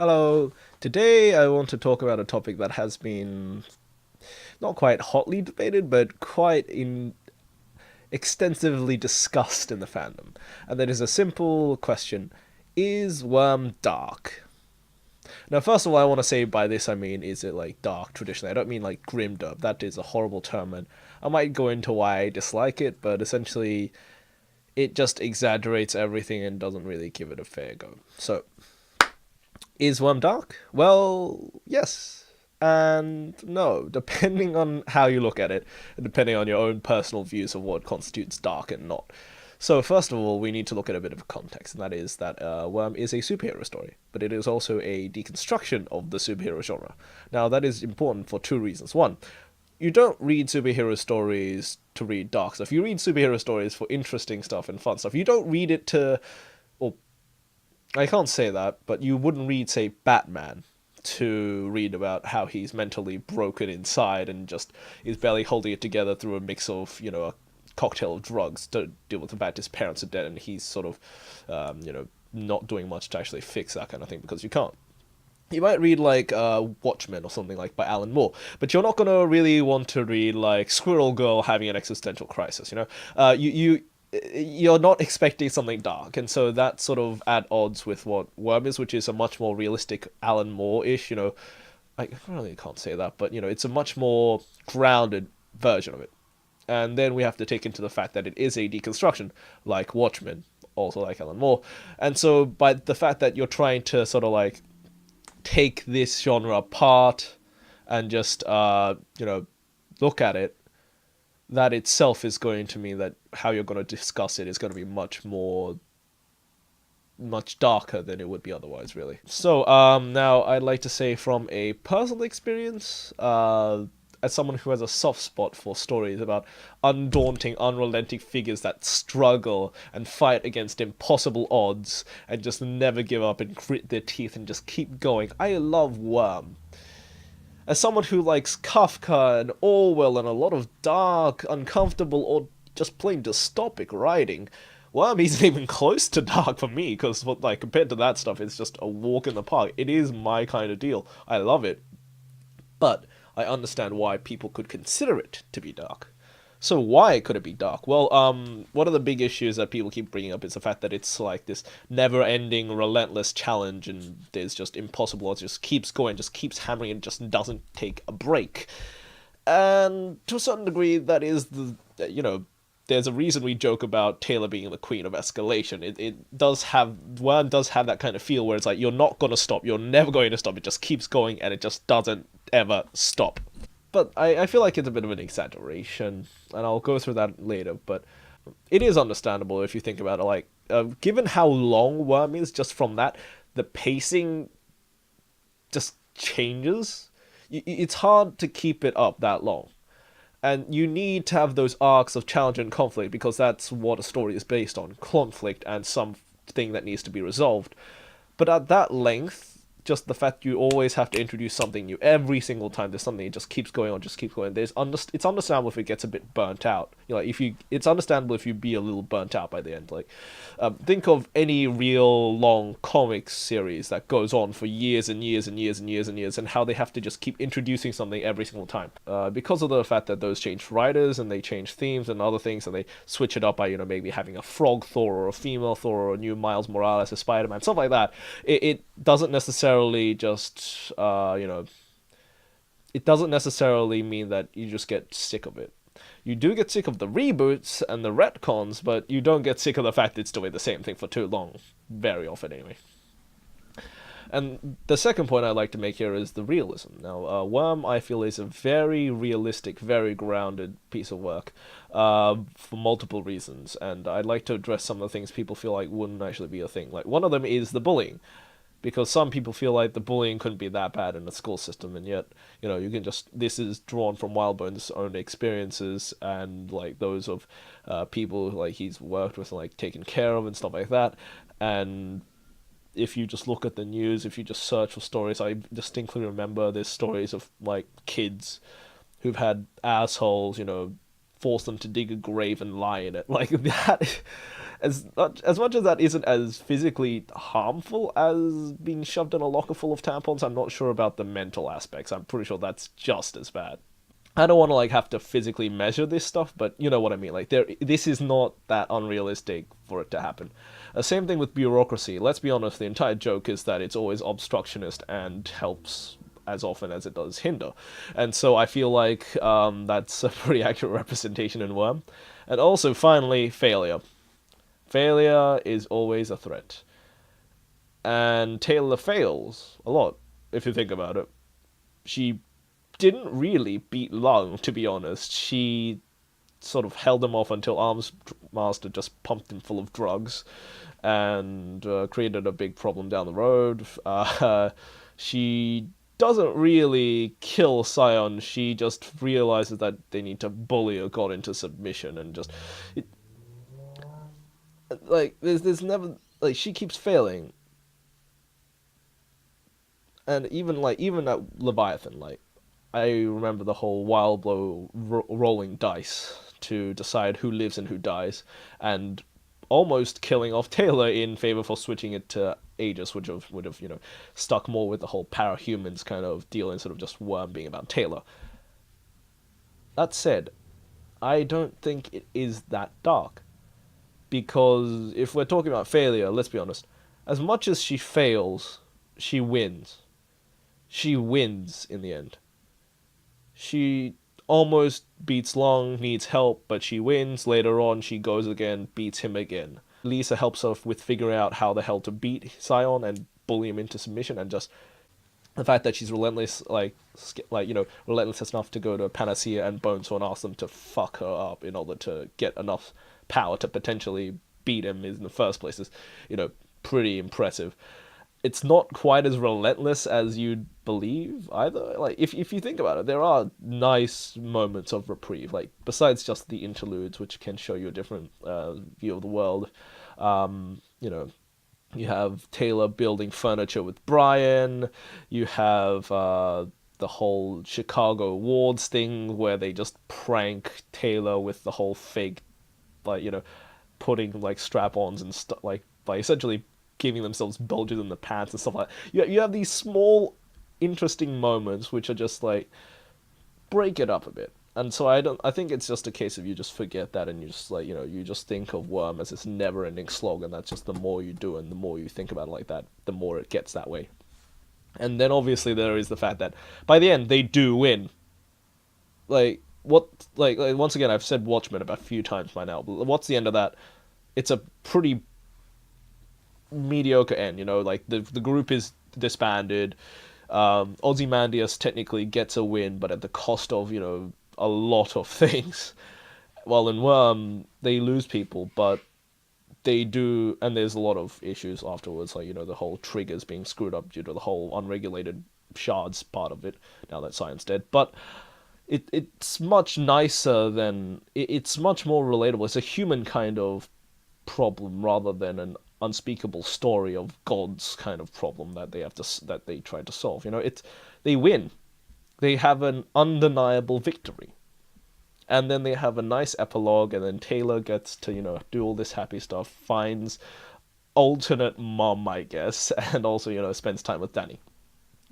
Hello. Today I want to talk about a topic that has been not quite hotly debated, but quite extensively discussed in the fandom. And that is a simple question: is Worm dark? Now, first of all, I want to say by this I mean, is it like dark traditionally? I don't mean like grimdark. That is a horrible term, and I might go into why I dislike it, but essentially it just exaggerates everything and doesn't really give it a fair go. So, is Worm dark? Well, yes and no, depending on how you look at it, and depending on your own personal views of what constitutes dark and not. So, first of all, we need to look at a bit of a context, and that is that Worm is a superhero story, but it is also a deconstruction of the superhero genre. Now, that is important for two reasons. One, you don't read superhero stories to read dark stuff. You read superhero stories for interesting stuff and fun stuff. You don't read it to, or I can't say that, but you wouldn't read, say, Batman to read about how he's mentally broken inside and just is barely holding it together through a mix of, a cocktail of drugs to deal with the fact his parents are dead and he's sort of, not doing much to actually fix that kind of thing because you can't. You might read like Watchmen or something like by Alan Moore, but you're not gonna really want to read like Squirrel Girl having an existential crisis. You're not expecting something dark, and so that's sort of at odds with what Worm is, which is a much more realistic Alan Moore-ish. I really can't say that, but it's a much more grounded version of it. And then we have to take into the fact that it is a deconstruction, like Watchmen, also like Alan Moore. And so by the fact that you're trying to sort of like take this genre apart and just look at it, that itself is going to mean that how you're going to discuss it is going to be much darker than it would be otherwise, really. So now I'd like to say from a personal experience, as someone who has a soft spot for stories about undaunting, unrelenting figures that struggle and fight against impossible odds and just never give up and grit their teeth and just keep going, I love Worm. As someone who likes Kafka and Orwell and a lot of dark, uncomfortable, or just plain dystopic writing, Worm isn't even close to dark for me, because like compared to that stuff, it's just a walk in the park. It is my kind of deal. I love it. But I understand why people could consider it to be dark. So why could it be dark? Well, one of the big issues that people keep bringing up is the fact that it's like this never-ending, relentless challenge, and there's just impossible. It just keeps going, just keeps hammering, and just doesn't take a break. And to a certain degree, that is there's a reason we joke about Taylor being the queen of escalation. It does have, one does have that kind of feel where it's like, you're not going to stop, you're never going to stop, it just keeps going, and it just doesn't ever stop. But I feel like it's a bit of an exaggeration, and I'll go through that later, but it is understandable if you think about it. Like, given how long Worm is, just from that, the pacing just changes. It's hard to keep it up that long. And you need to have those arcs of challenge and conflict, because that's what a story is based on, conflict and something that needs to be resolved. But at that length, just the fact you always have to introduce something new every single time there's something, it just keeps going on, just keeps going. It's understandable if it gets a bit burnt out. It's understandable if you be a little burnt out by the end. Like, think of any real long comics series that goes on for years and years and years and years and years, and how they have to just keep introducing something every single time. Because of the fact that those change writers and they change themes and other things, and they switch it up by maybe having a frog Thor or a female Thor or a new Miles Morales as Spider-Man, stuff like that. It doesn't necessarily just it doesn't necessarily mean that you just get sick of it. You do get sick of the reboots and the retcons, but you don't get sick of the fact that it's doing the same thing for too long, very often anyway. And the second point I'd like to make here is the realism. Now, Worm, I feel, is a very realistic, very grounded piece of work, for multiple reasons, and I'd like to address some of the things people feel like wouldn't actually be a thing. Like, one of them is the bullying, because some people feel like the bullying couldn't be that bad in the school system, and yet, you can just, this is drawn from Wildbone's own experiences, and like those of people like he's worked with and like taken care of and stuff like that. And if you just look at the news, if you just search for stories, I distinctly remember there's stories of like kids who've had assholes, force them to dig a grave and lie in it, like that. as much as that isn't as physically harmful as being shoved in a locker full of tampons, I'm not sure about the mental aspects. I'm pretty sure that's just as bad. I don't want to like have to physically measure this stuff, but you know what I mean. Like this is not that unrealistic for it to happen. Same thing with bureaucracy. Let's be honest, the entire joke is that it's always obstructionist and helps as often as it does hinder, and so I feel like that's a pretty accurate representation in Worm. And also, finally, failure. Failure is always a threat, and Taylor fails a lot if you think about it. She didn't really beat Lung, to be honest. She sort of held him off until Arms Master just pumped him full of drugs and created a big problem down the road. She doesn't really kill Sion. She just realizes that they need to bully a god into submission and just it, like there's never like she keeps failing, and even at Leviathan, like I remember the whole wild blow rolling dice to decide who lives and who dies, and almost killing off Taylor in favor for switching it to Aegis, which would have stuck more with the whole parahumans kind of deal instead of just Worm being about Taylor. That said, I don't think it is that dark, because if we're talking about failure, let's be honest. As much as she fails, she wins. She wins in the end. She almost beats Long, needs help, but she wins. Later on, she goes again, beats him again. Lisa helps her with figuring out how the hell to beat Sion and bully him into submission, and just the fact that she's relentless, relentless enough to go to Panacea and Bonesaw and ask them to fuck her up in order to get enough power to potentially beat him in the first place is, pretty impressive. It's not quite as relentless as you'd believe either. Like if you think about it, there are nice moments of reprieve. Like besides just the interludes, which can show you a different view of the world. You have Taylor building furniture with Brian. You have the whole Chicago Awards thing where they just prank Taylor with the whole fake, putting like strap-ons and stuff, like by essentially giving themselves bulges in the pants and stuff like that. You have these small, interesting moments which are just like break it up a bit. And so I think it's just a case of you just forget that and you just you just think of Worm as this never-ending slog, and that's just the more you do and the more you think about it like that, the more it gets that way. And then obviously there is the fact that by the end they do win. Once again, I've said Watchmen about a few times by now, but what's the end of that? It's a pretty mediocre end, the group is disbanded. Ozymandias technically gets a win, but at the cost of, a lot of things. While in Worm, they lose people, but they do, and there's a lot of issues afterwards, the whole triggers being screwed up due to the whole unregulated shards part of it, now that Sion's dead. But it's much nicer than, it's much more relatable. It's a human kind of problem rather than an unspeakable story of God's kind of problem that they try to solve. They win. They have an undeniable victory. And then they have a nice epilogue, and then Taylor gets to, do all this happy stuff, finds alternate mom, I guess, and also, spends time with Danny.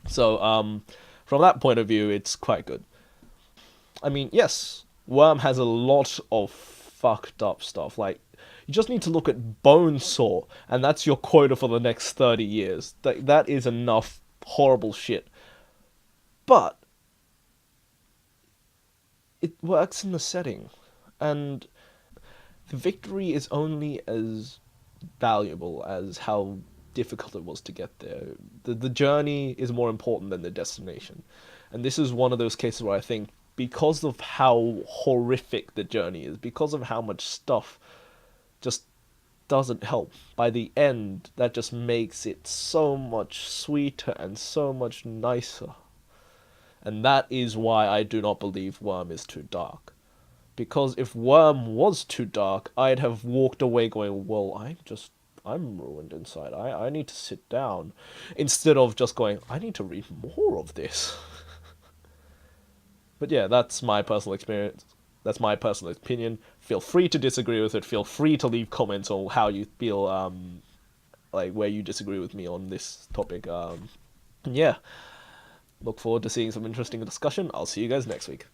So, from that point of view, it's quite good. I mean, yes, Worm has a lot of fucked up stuff. Like, you just need to look at Bonesaw, and that's your quota for the next 30 years. That is enough horrible shit. But it works in the setting, and the victory is only as valuable as how difficult it was to get there. The journey is more important than the destination. And this is one of those cases where I think, because of how horrific the journey is, because of how much stuff just doesn't help, by the end, that just makes it so much sweeter and so much nicer. And that is why I do not believe Worm is too dark. Because if Worm was too dark, I'd have walked away going, well, I'm ruined inside. I need to sit down. Instead of just going, I need to read more of this. But yeah, that's my personal experience. That's my personal opinion. Feel free to disagree with it. Feel free to leave comments on how you feel, like where you disagree with me on this topic. Yeah, look forward to seeing some interesting discussion. I'll see you guys next week.